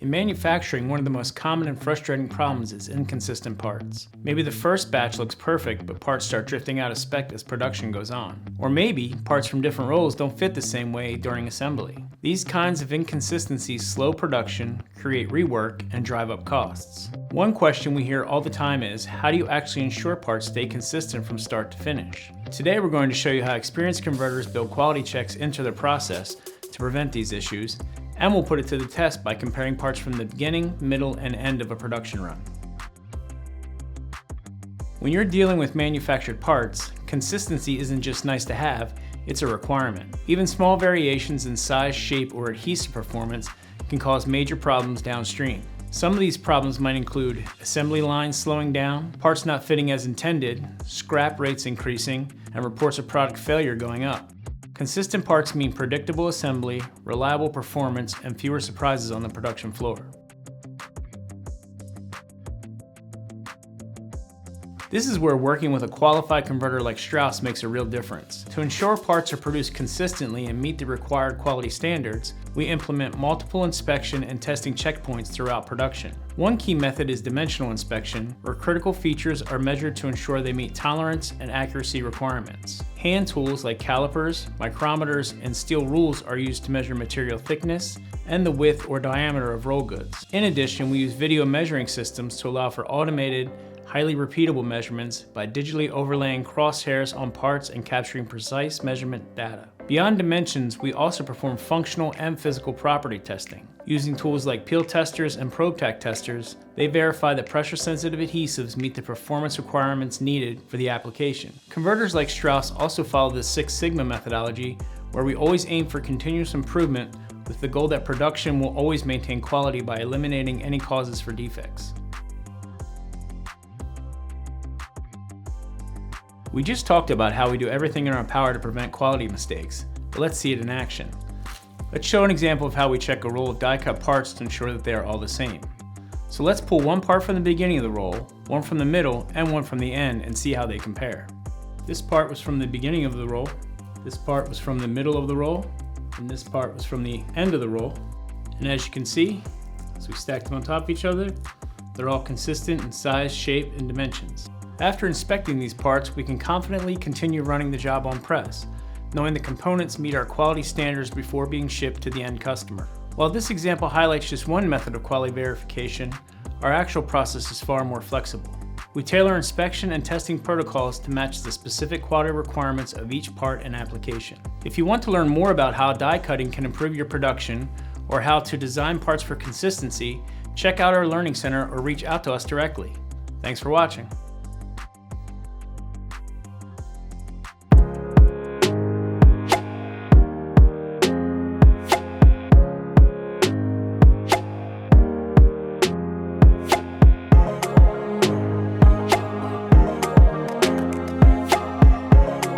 In manufacturing, one of the most common and frustrating problems is inconsistent parts. Maybe the first batch looks perfect, but parts start drifting out of spec as production goes on. Or maybe parts from different rolls don't fit the same way during assembly. These kinds of inconsistencies slow production, create rework, and drive up costs. One question we hear all the time is, how do you actually ensure parts stay consistent from start to finish? Today we're going to show you how experienced converters build quality checks into their process to prevent these issues, and we'll put it to the test by comparing parts from the beginning, middle, and end of a production run. When you're dealing with manufactured parts, consistency isn't just nice to have, it's a requirement. Even small variations in size, shape, or adhesive performance can cause major problems downstream. Some of these problems might include assembly lines slowing down, parts not fitting as intended, scrap rates increasing, and reports of product failure going up. Consistent parts mean predictable assembly, reliable performance, and fewer surprises on the production floor. This is where working with a qualified converter like Strouse makes a real difference. To ensure parts are produced consistently and meet the required quality standards, we implement multiple inspection and testing checkpoints throughout production. One key method is dimensional inspection, where critical features are measured to ensure they meet tolerance and accuracy requirements. Hand tools like calipers, micrometers, and steel rules are used to measure material thickness and the width or diameter of roll goods. In addition, we use video measuring systems to allow for automated, highly repeatable measurements by digitally overlaying crosshairs on parts and capturing precise measurement data. Beyond dimensions, we also perform functional and physical property testing. Using tools like peel testers and probe tack testers, they verify that pressure-sensitive adhesives meet the performance requirements needed for the application. Converters like Strouse also follow the Six Sigma methodology, where we always aim for continuous improvement with the goal that production will always maintain quality by eliminating any causes for defects. We just talked about how we do everything in our power to prevent quality mistakes, but let's see it in action. Let's show an example of how we check a roll of die-cut parts to ensure that they are all the same. So let's pull one part from the beginning of the roll, one from the middle, and one from the end and see how they compare. This part was from the beginning of the roll, this part was from the middle of the roll, and this part was from the end of the roll. And as you can see, as we stack them on top of each other, they're all consistent in size, shape, and dimensions. After inspecting these parts, we can confidently continue running the job on press, knowing the components meet our quality standards before being shipped to the end customer. While this example highlights just one method of quality verification, our actual process is far more flexible. We tailor inspection and testing protocols to match the specific quality requirements of each part and application. If you want to learn more about how die cutting can improve your production, or how to design parts for consistency, check out our Learning Center or reach out to us directly. Thanks for watching.